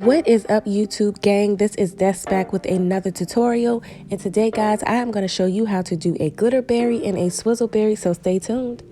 What is up, YouTube gang? This is Des back with another tutorial, and today guys I am going to show you how to do a glitterberry and a swizzleberry, so stay tuned.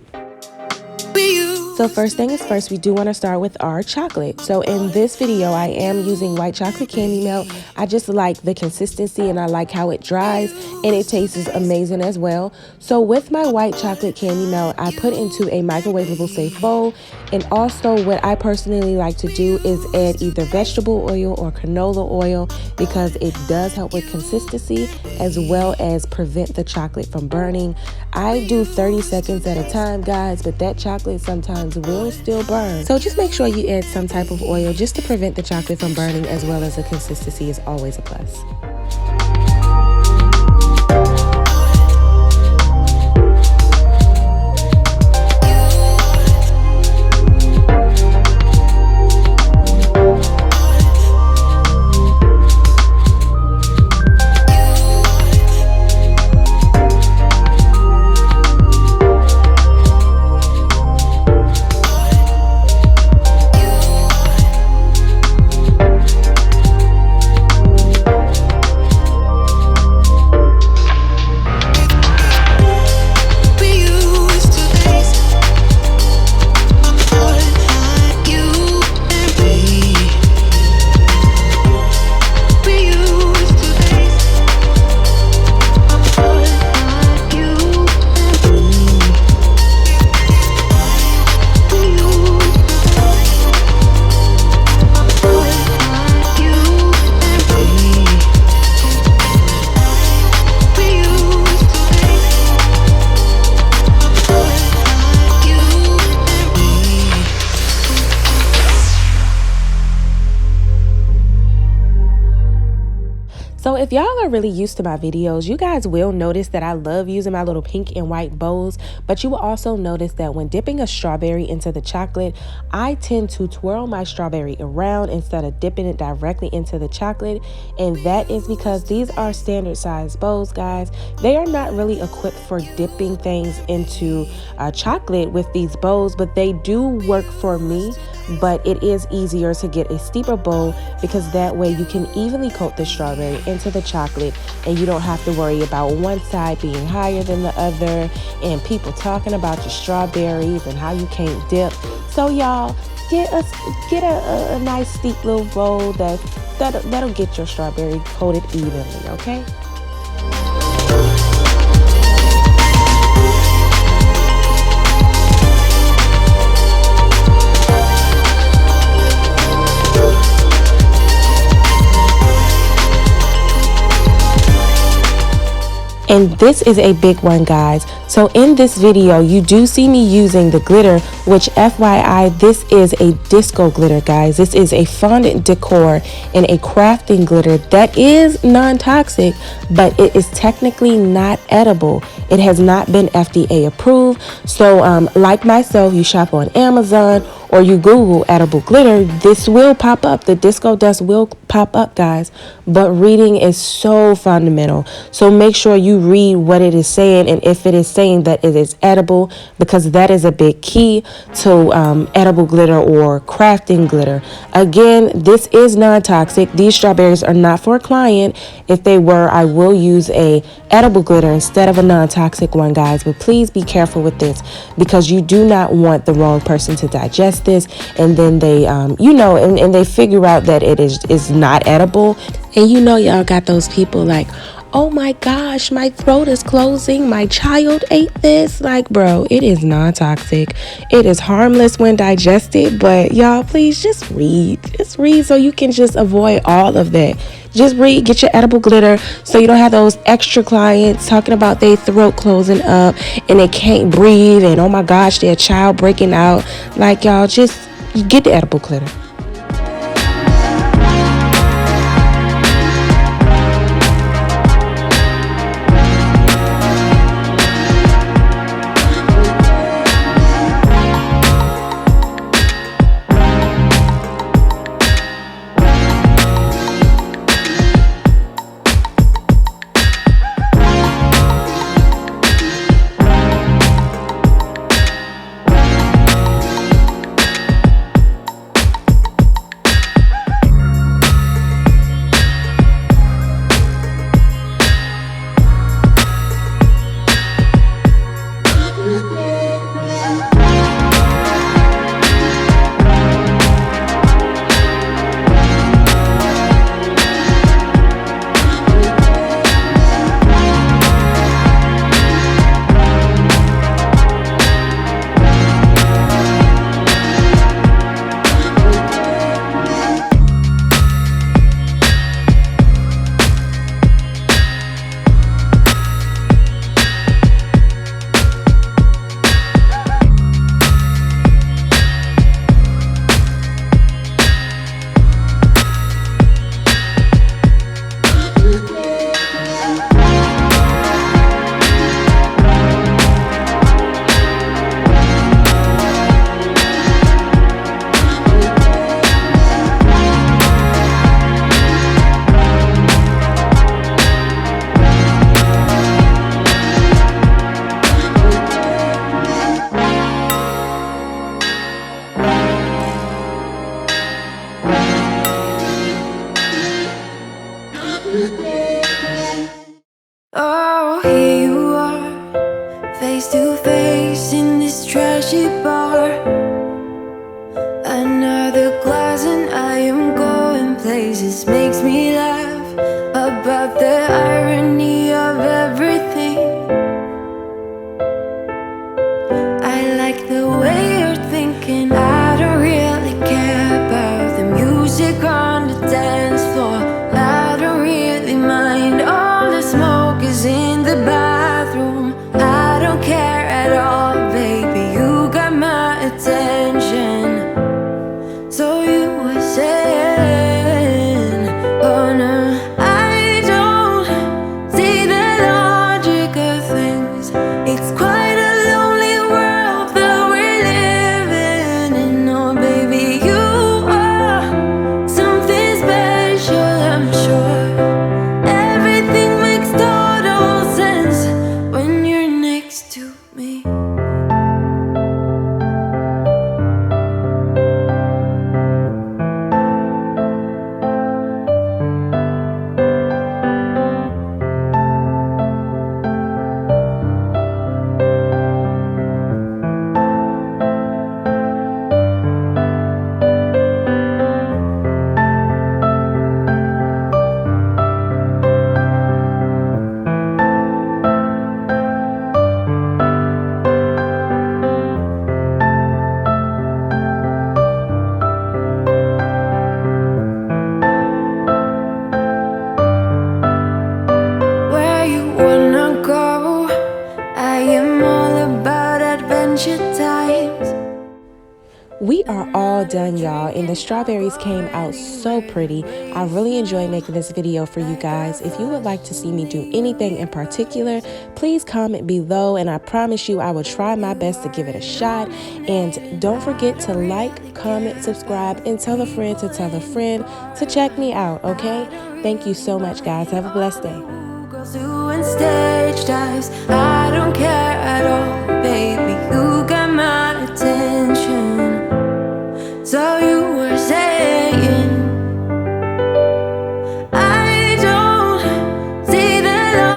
So first thing is first, we do want to start with our chocolate. So in this video I am using white chocolate candy melt. I just like the consistency and I like how it dries, and it tastes amazing as well. So with my white chocolate candy melt, I put into a microwavable safe bowl, and also what I personally like to do is add either vegetable oil or canola oil, because it does help with consistency as well as prevent the chocolate from burning. I do 30 seconds at a time guys, but that chocolate sometimes will still burn. So just make sure you add some type of oil just to prevent the chocolate from burning, as well as the consistency is always a plus. So if y'all are really used to my videos, you guys will notice that I love using my little pink and white bowls, but you will also notice that when dipping a strawberry into the chocolate, I tend to twirl my strawberry around instead of dipping it directly into the chocolate, and that is because these are standard size bowls guys. They are not really equipped for dipping things into chocolate with these bowls, but they do work for me. But it is easier to get a steeper bowl, because that way you can evenly coat the strawberry into the chocolate and you don't have to worry about one side being higher than the other and people talking about your strawberries and how you can't dip. So y'all, get a nice steep little bowl that'll get your strawberry coated evenly, okay? And this is a big one guys. So in this video you do see me using the glitter, which FYI, this is a disco glitter guys. This is a fondant decor and a crafting glitter that is non-toxic, but it is technically not edible. It has not been FDA approved. So like myself, you shop on Amazon or you Google edible glitter, this will pop up. The disco dust will pop up guys, but reading is so fundamental. So make sure you read what it is saying and if it is saying that it is edible, because that is a big key to edible glitter or crafting glitter. Again, this is non-toxic. These strawberries are not for a client. If they were, I will use a edible glitter instead of a non-toxic one guys, but please be careful with this, because you do not want the wrong person to digest this and then they and they figure out that it is not edible. And y'all got those people like, oh my gosh, my throat is closing, my child ate this. Like, bro, it is non-toxic. It is harmless when digested, but y'all please just read so you can just avoid all of that. Just read, get your edible glitter so you don't have those extra clients talking about their throat closing up and they can't breathe and oh my gosh, their child breaking out. Like, y'all just get the edible glitter. Oh, here you are, face to face in this trashy bar. Another glass and I am going places. Makes me laugh about the irony of everything. I like the way you're thinking. I don't really care about the music on the dance floor. I don't really mind. All the smoke is in the bathroom. I don't care at all, baby. You got my attention. So you were saying, oh no, I don't see the logic of things. It's quite a lonely world that we're living in. Oh baby, you are something special, I'm sure. Everything makes total sense when you're next to me. Where you wanna go? I am all about adventure times. We are all done, y'all, and the strawberries came out so pretty. I really enjoy making this video for you guys. If you would like to see me do anything in particular, please comment below, and I promise you I will try my best to give it a shot. And don't forget to like, comment, subscribe, and tell a friend to tell a friend to check me out, okay? Thank you so much, guys. Have a blessed day. Goes doing stage dives. I don't care.